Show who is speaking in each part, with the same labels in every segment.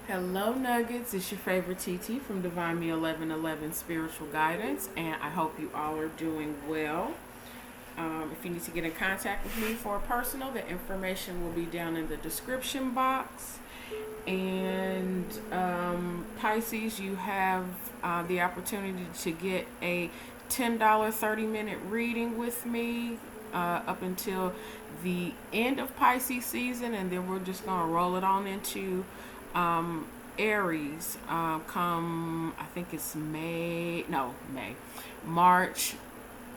Speaker 1: Hello, Nuggets. It's your favorite TT from Divine Me 1111 Spiritual Guidance, and I hope you all are doing well. If you need to get in contact with me for a personal, the information will be down in the description box. And Pisces, you have the opportunity to get a $10 30-minute reading with me up until the end of Pisces season, and then we're just going to roll it on into Aries. Come, I think it's May, March.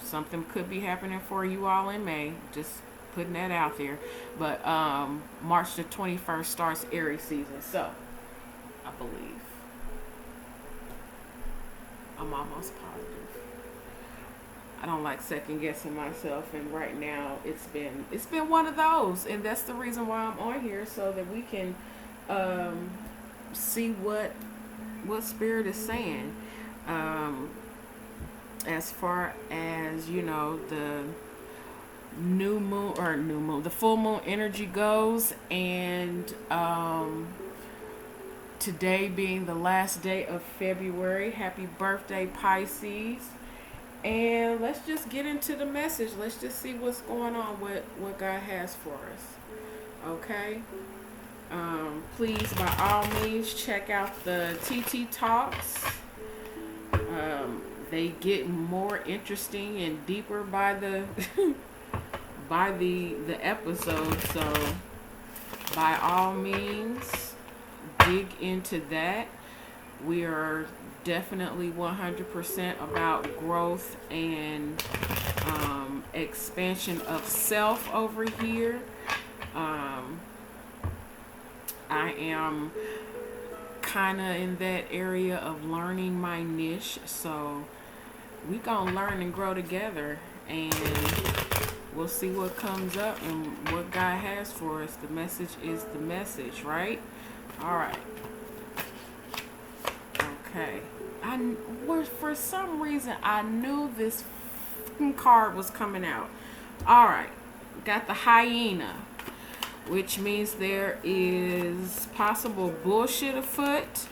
Speaker 1: Something could be happening for you all in May. Just putting that out there. But March the 21st starts Aries season. So, I believe. I'm almost positive. I don't like second guessing myself, and right now it's been one of those, and that's the reason why I'm on here, so that we can see what spirit is saying. As far as the the full moon energy goes, and today being the last day of February. Happy birthday, Pisces. And let's just get into the message. Let's just see what's going on, what God has for us. Okay? Please, by all means, check out the TT Talks. They get more interesting and deeper by the by the episode. So, by all means, dig into that. We are definitely 100% about growth and expansion of self over here. I am kind of in that area of learning my niche, so we gonna learn and grow together, and we'll see what comes up and what God has for us. The message is the message, right? All right. Okay. For some reason, I knew this card was coming out. All right. Got the hyena, which means there is possible bullshit afoot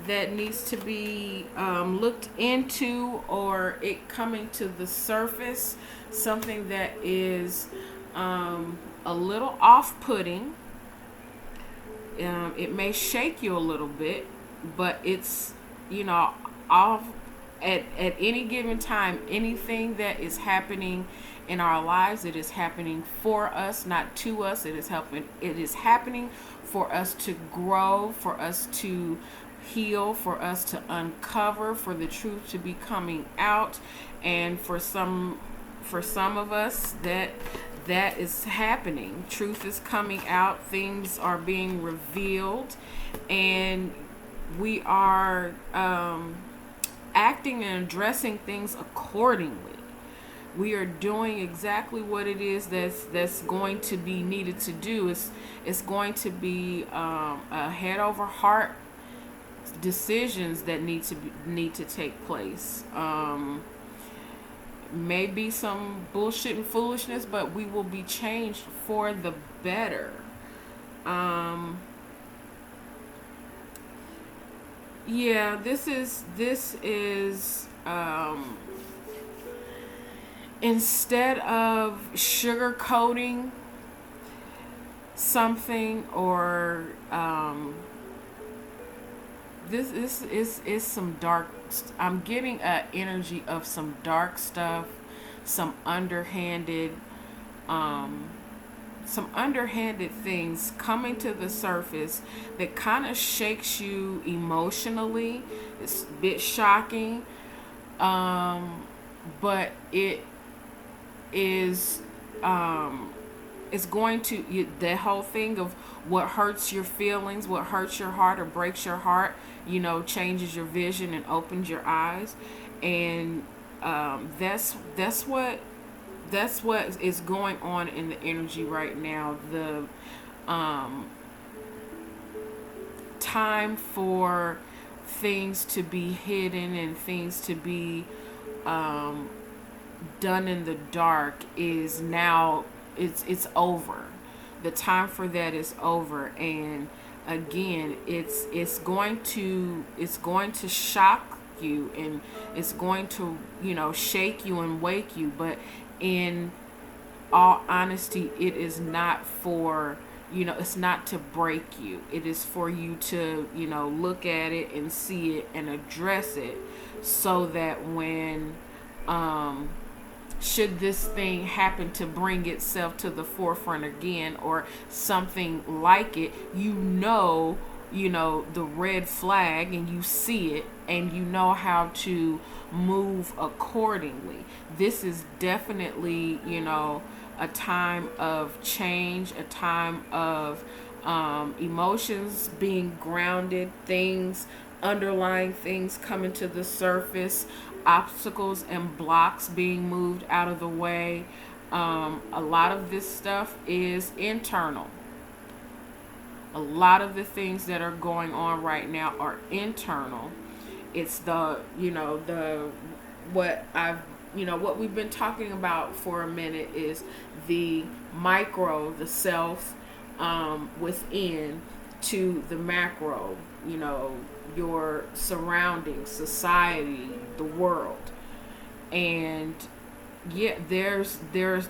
Speaker 1: that needs to be looked into, or it coming to the surface. Something that is a little off-putting. It may shake you a little bit, but it's, off at any given time. Anything that is happening in our lives, it is happening for us, not to us. It is happening for us to grow, for us to heal, for us to uncover, for the truth to be coming out. And for some of us, that is happening. Truth is coming out, things are being revealed, and we are acting and addressing things accordingly. We are doing exactly what it is that's going to be needed to do. It's going to be a head over heart decisions that need to take place. Maybe some bullshit and foolishness, but we will be changed for the better. Yeah, this is instead of sugarcoating something, or this is some dark. I'm getting an energy of some dark stuff, some underhanded things coming to the surface that kind of shakes you emotionally. It's a bit shocking, but it is it's going to, the whole thing of what hurts your feelings, what hurts your heart or breaks your heart, changes your vision and opens your eyes. And that's what is going on in the energy right now. The time for things to be hidden and things to be done in the dark is now, it's over. The time for that is over, and again, it's going to shock you, and it's going to, shake you and wake you. But in all honesty, it is not for, it's not to break you. It is for you to, look at it and see it and address it, so that when, should this thing happen to bring itself to the forefront again, or something like it, the red flag, and you see it, and you know how to move accordingly. This is definitely, a time of change, a time of, emotions being grounded, underlying things coming to the surface, obstacles and blocks being moved out of the way. A lot of this stuff is internal. A lot of the things that are going on right now are internal. It's what we've been talking about for a minute is the micro, the self, within, to the macro, your surroundings, society, the world. And yeah, there's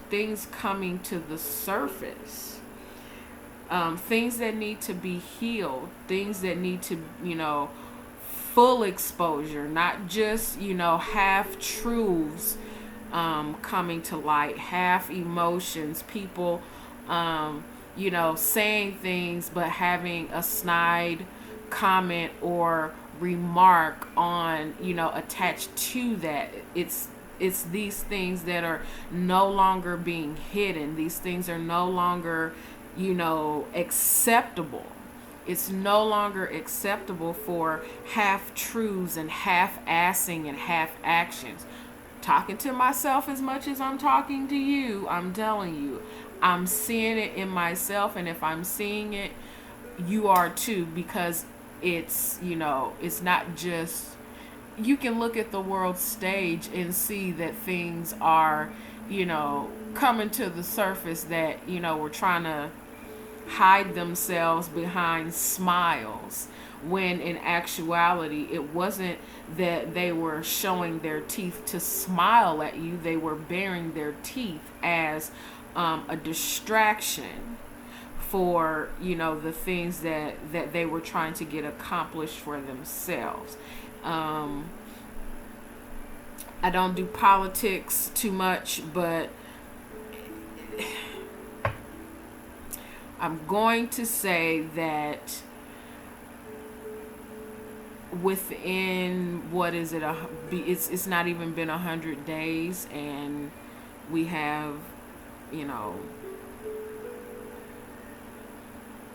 Speaker 1: things coming to the surface, things that need to be healed, things that need to, full exposure, not just, half truths, coming to light, half emotions, people, saying things but having a snide comment or remark on, attached to that. It's these things that are no longer being hidden. These things are no longer, acceptable. It's no longer acceptable for half truths and half assing and half actions. Talking to myself as much as I'm talking to you, I'm telling you, I'm seeing it in myself, and if I'm seeing it, you are too, because it's, it's not just, you can look at the world stage and see that things are, coming to the surface that, we're trying to hide themselves behind smiles, when in actuality it wasn't that they were showing their teeth to smile at you. They were baring their teeth as, a distraction for, the things that they were trying to get accomplished for themselves. I don't do politics too much, but I'm going to say that within, what is it, it's not even been 100 days, and we have,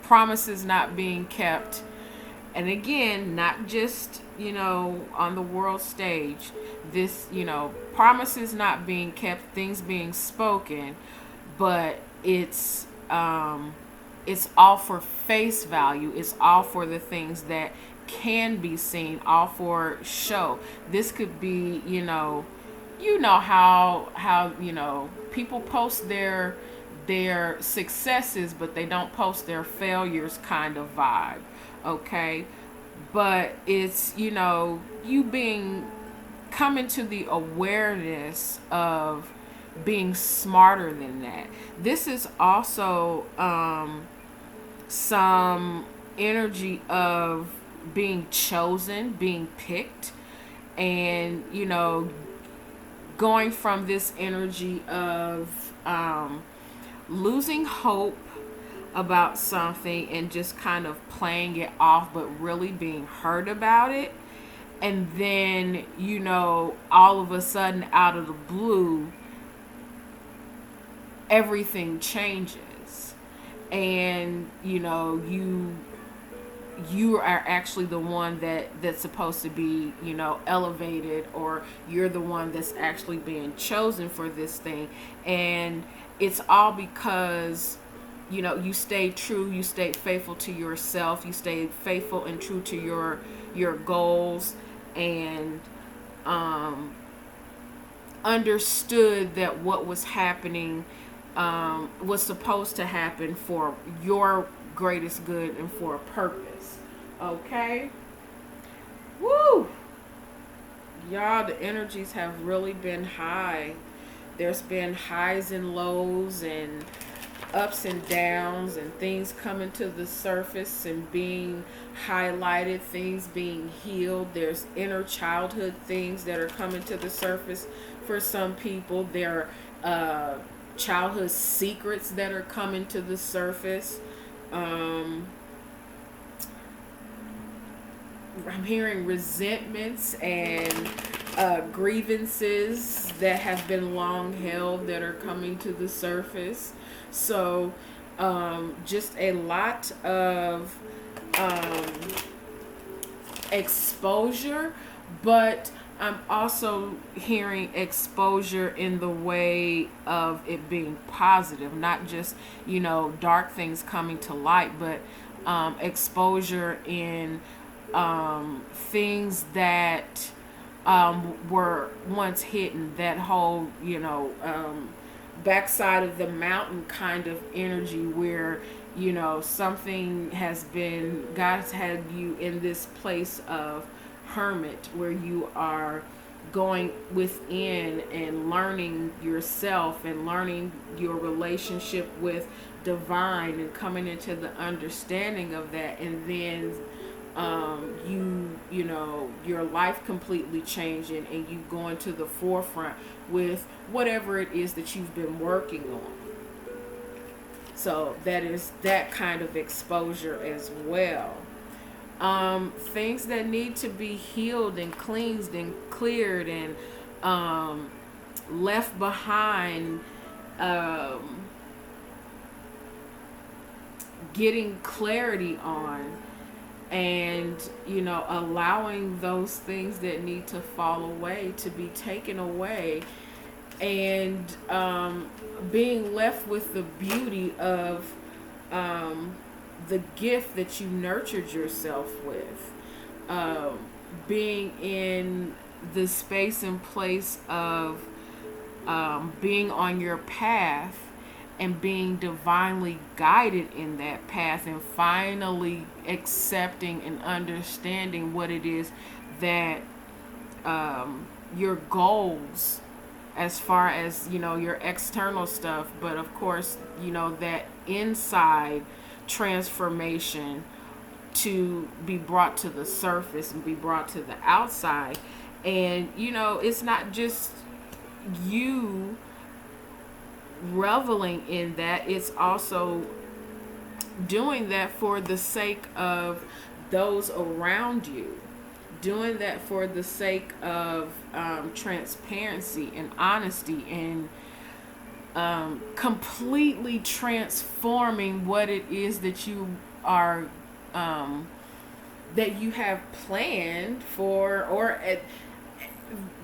Speaker 1: promises not being kept. And again, not just, on the world stage, this, promises not being kept, things being spoken, but it's all for face value. It's all for the things that can be seen, all for show. This could be, how people post their successes, but they don't post their failures, kind of vibe. Okay, but it's, you coming to the awareness of being smarter than that. This is also, some energy of being chosen, being picked, and, going from this energy of, losing hope about something and just kind of playing it off, but really being hurt about it. And then, all of a sudden, out of the blue, everything changes. And, you are actually the one that's supposed to be, elevated, or you're the one that's actually being chosen for this thing. And it's all because, you stayed true, you stayed faithful to yourself, you stayed faithful and true to your goals, and understood that what was happening, was supposed to happen for your greatest good and for a purpose. Okay? Woo! Y'all, the energies have really been high. There's been highs and lows and ups and downs and things coming to the surface and being highlighted, things being healed. There's inner childhood things that are coming to the surface for some people. There are childhood secrets that are coming to the surface. I'm hearing resentments and grievances that have been long held that are coming to the surface. So just a lot of exposure, but I'm also hearing exposure in the way of it being positive, not just, dark things coming to light, but exposure in things that were once hidden, that whole, backside of the mountain kind of energy where, something has been, God's had you in this place of hermit where you are going within and learning yourself and learning your relationship with divine and coming into the understanding of that, and then your life completely changing and you going to the forefront with whatever it is that you've been working on. So that is that kind of exposure as well. Things that need to be healed and cleansed and cleared and left behind, getting clarity on, and allowing those things that need to fall away to be taken away, and being left with the beauty of the gift that you nurtured yourself with, being in the space and place of being on your path and being divinely guided in that path, and finally accepting and understanding what it is that your goals, as far as your external stuff, but of course that inside transformation to be brought to the surface and be brought to the outside. And it's not just you reveling in that, it's also doing that for the sake of those around you, doing that for the sake of transparency and honesty, and completely transforming what it is that you are that you have planned for, or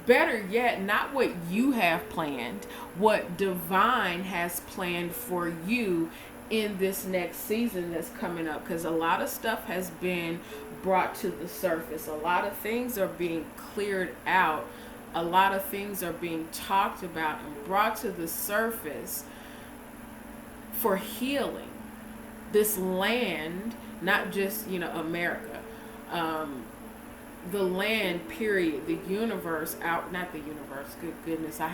Speaker 1: better yet, not what you have planned, what divine has planned for you in this next season that's coming up. Because a lot of stuff has been brought to the surface, a lot of things are being cleared out, a lot of things are being talked about and brought to the surface for healing this land, not just America, the land, period, the universe, not the universe, good goodness, I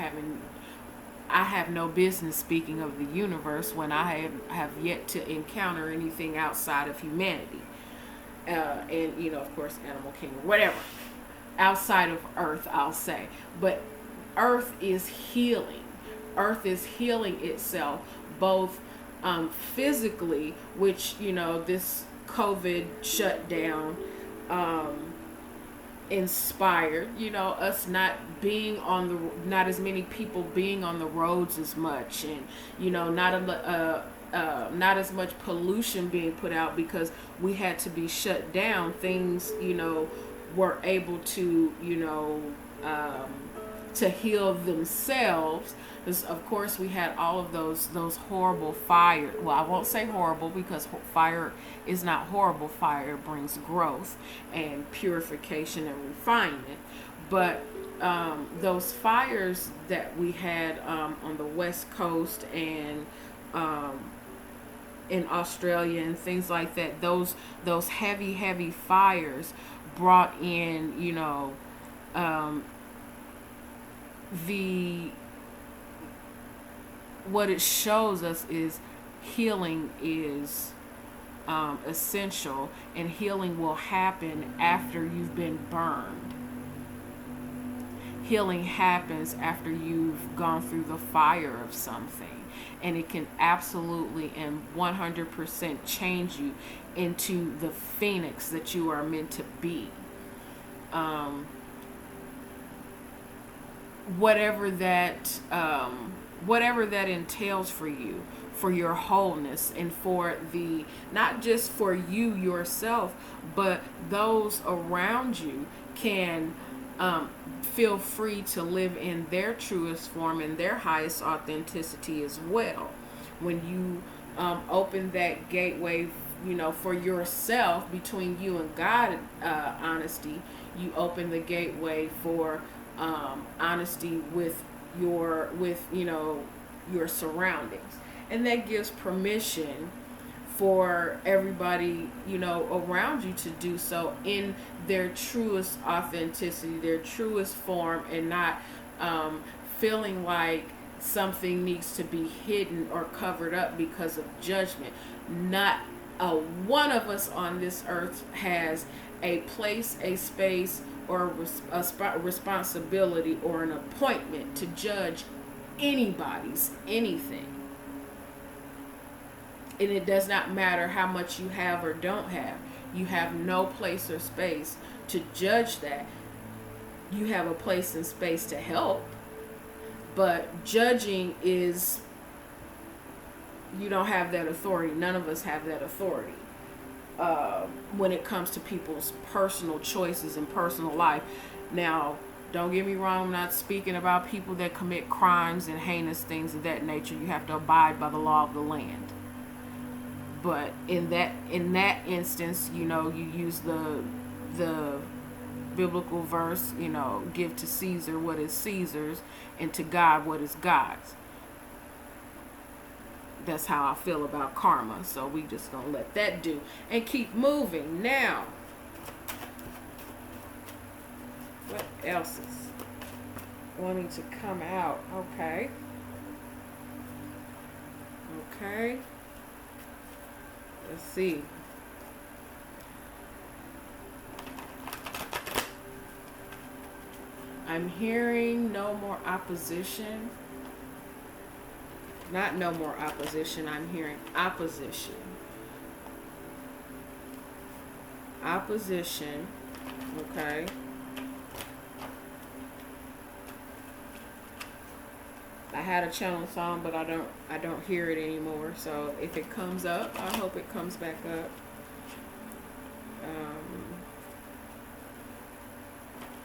Speaker 1: have no business speaking of the universe when I have yet to encounter anything outside of humanity, and of course animal kingdom, whatever, outside of earth, I'll say. But earth is healing itself, both physically, which this COVID shutdown inspired, us not as many people being on the roads as much, and not as much pollution being put out because we had to be shut down. Things were able to to heal themselves. Because of course we had all of those horrible fire. Well, I won't say horrible, because fire is not horrible. Fire brings growth and purification and refinement. But those fires that we had on the West Coast, and in Australia and things like that. Those heavy fires brought in, um, the what it shows us is healing is essential, and healing will happen after you've been burned. Healing happens after you've gone through the fire of something, and it can absolutely and 100% change you into the phoenix that you are meant to be. Um, whatever that whatever that entails for you, for your wholeness, and for the not just for you yourself, but those around you can feel free to live in their truest form and their highest authenticity as well. When you open that gateway, for yourself, between you and God, honesty, you open the gateway for honesty with your surroundings, and that gives permission for everybody around you to do so in their truest authenticity, their truest form, and not feeling like something needs to be hidden or covered up because of judgment. Not one of us on this earth has a place, a space, or a responsibility or an appointment to judge anybody's anything. And it does not matter how much you have or don't have. You have no place or space to judge that. You have a place and space to help. But judging is, you don't have that authority. None of us have that authority when it comes to people's personal choices and personal life. Now, don't get me wrong, I'm not speaking about people that commit crimes and heinous things of that nature. You have to abide by the law of the land. But in that instance, you use the biblical verse, give to Caesar what is Caesar's, and to God what is God's. That's how I feel about karma. So we just gonna let that do and keep moving. Now, what else is wanting to come out? Okay. Let's see. I'm hearing no more opposition. Not no more opposition. I'm hearing opposition. Opposition. Okay. I had a channel song, but I don't hear it anymore. So if it comes up, I hope it comes back up.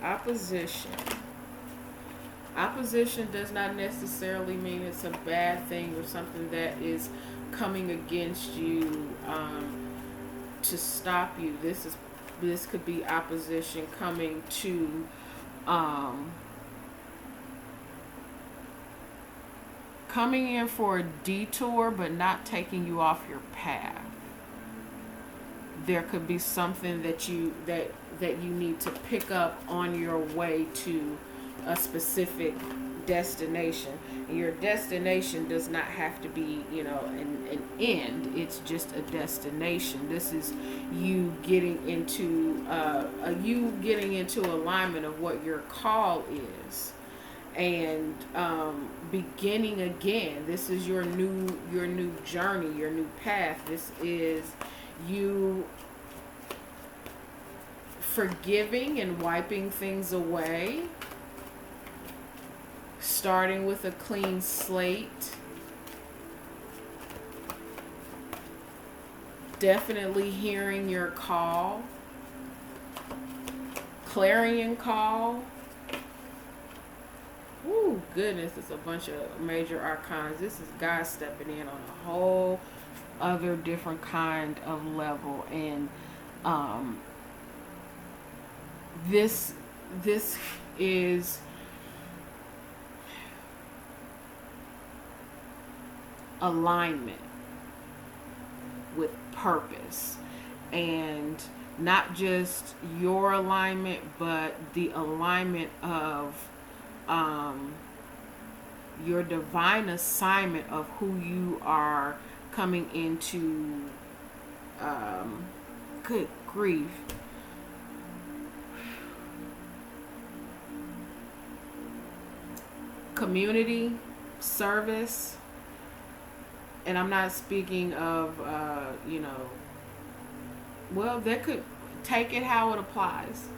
Speaker 1: Opposition. Opposition does not necessarily mean it's a bad thing or something that is coming against you to stop you. This could be opposition coming to coming in for a detour, but not taking you off your path. There could be something that you need to pick up on your way to a specific destination. And your destination does not have to be, an end. It's just a destination. This is you getting into alignment of what your call is, and beginning again. This is your new journey, your new path. This is you forgiving and wiping things away, starting with a clean slate. Definitely hearing your call, clarion call. Ooh, goodness, it's a bunch of major arcana. This is God stepping in on a whole other different kind of level. And this is alignment. with purpose, and not just your alignment, but the alignment of your divine assignment of who you are coming into. Good grief. Community service, and I'm not speaking of, well, that could take it how it applies,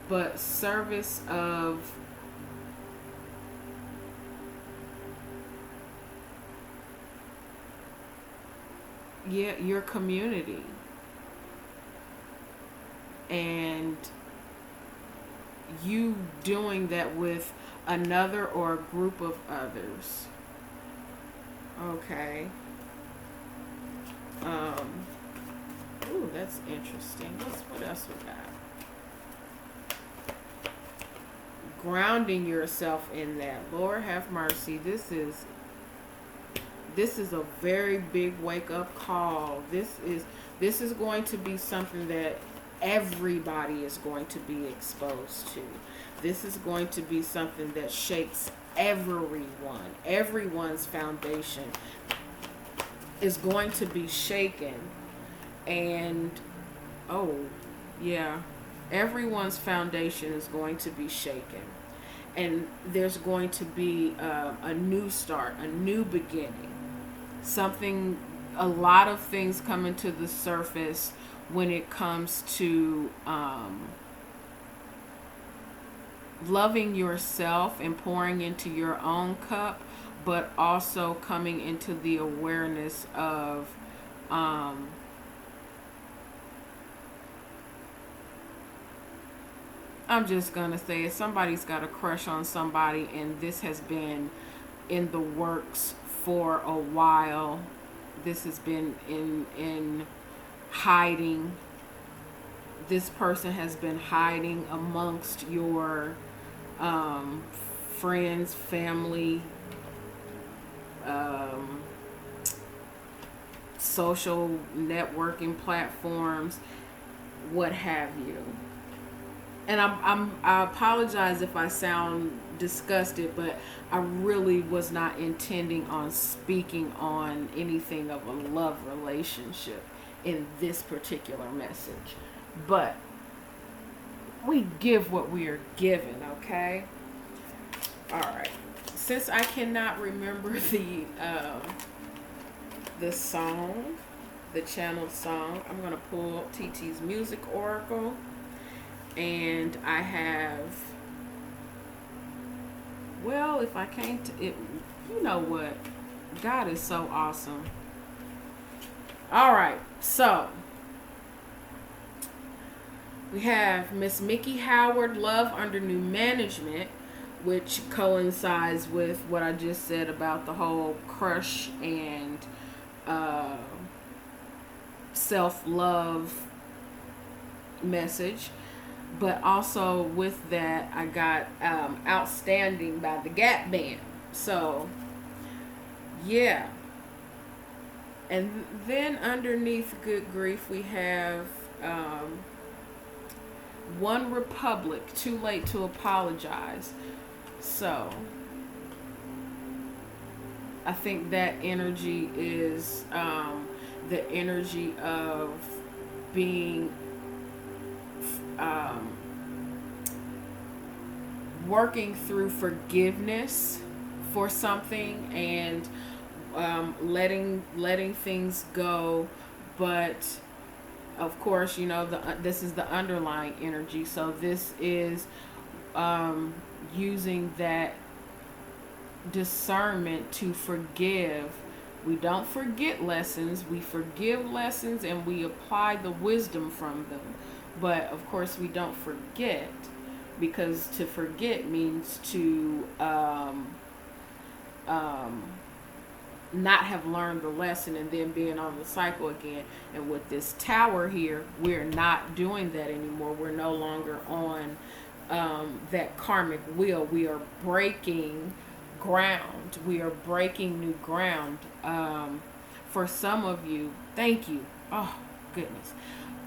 Speaker 1: but service of, yeah, your community, and you doing that with another or a group of others. Okay. Ooh, that's interesting. What else we got? Grounding yourself in that. Lord have mercy. This is a very big wake up call. This is going to be something that everybody is going to be exposed to. This is going to be something that shakes everyone. Everyone's foundation is going to be shaken. And, oh, yeah, everyone's foundation is going to be shaken. And there's going to be a new start, a new beginning. A lot of things coming to the surface when it comes to loving yourself and pouring into your own cup, but also coming into the awareness of I'm just gonna say it, somebody's got a crush on somebody, and this has been in the works for a while. This has been in hiding. This person has been hiding amongst your friends, family, social networking platforms, what have you. And I apologize if I sound disgusted, but I really was not intending on speaking on anything of a love relationship in this particular message. But we give what we are given, okay? All right. Since I cannot remember the song, the channeled song, I'm gonna pull up TT's Music Oracle. And I have, well, if I can't, you know what? God is so awesome. All right, so we have Miss Mickey Howard, Love Under New Management, which coincides with what I just said about the whole crush and self-love message. But also with that, I got Outstanding by the Gap Band. So, yeah. And then underneath Good Grief, we have One Republic, Too Late to Apologize. So, I think that energy is the energy of being working through forgiveness for something, and letting things go. But of course, this is the underlying energy. So this is using that discernment to forgive. We don't forget lessons. We forgive lessons, and we apply the wisdom from them. But of course, we don't forget, because to forget means to not have learned the lesson and then being on the cycle again. And with this tower here, we're not doing that anymore. We're no longer on that karmic wheel. We are breaking ground. We are breaking new ground For some of you, thank you. Oh, goodness.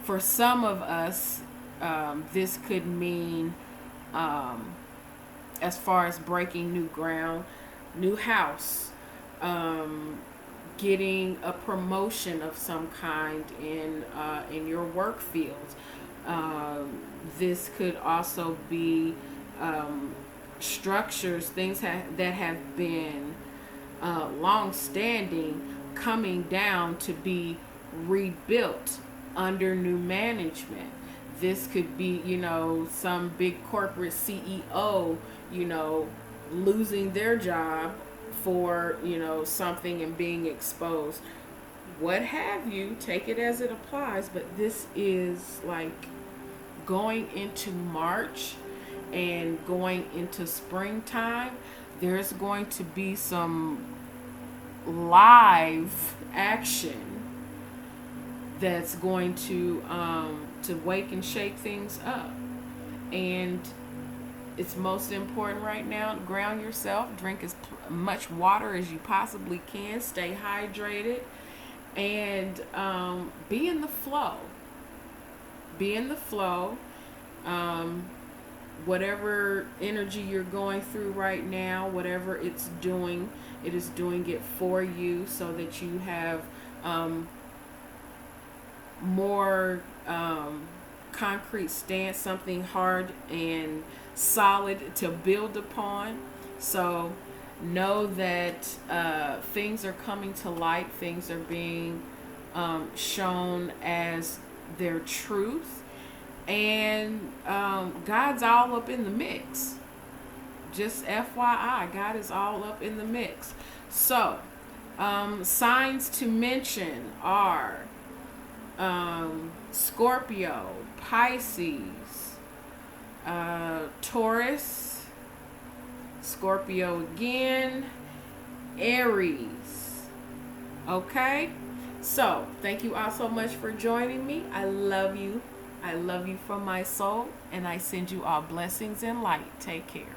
Speaker 1: For some of us, this could mean, as far as breaking new ground, new house, getting a promotion of some kind in your work field. This could also be structures, things that have been long standing, coming down to be rebuilt under new management. This could be, some big corporate CEO, losing their job for, something and being exposed. What have you, take it as it applies, but this is like going into March and going into springtime. There's going to be some live action that's going to wake and shake things up. And it's most important right now to ground yourself, drink as much water as you possibly can, stay hydrated, and be in the flow. Be in the flow. Whatever energy you're going through right now, whatever it's doing, it is doing it for you so that you have more concrete stance, something hard and solid to build upon. So know that things are coming to light, things are being shown as their truth, and God's all up in the mix. Just FYI, God is all up in the mix. So signs to mention are Scorpio, Pisces, Taurus, Scorpio again, Aries. Okay? So, thank you all so much for joining me. I love you. I love you from my soul, and I send you all blessings and light. Take care.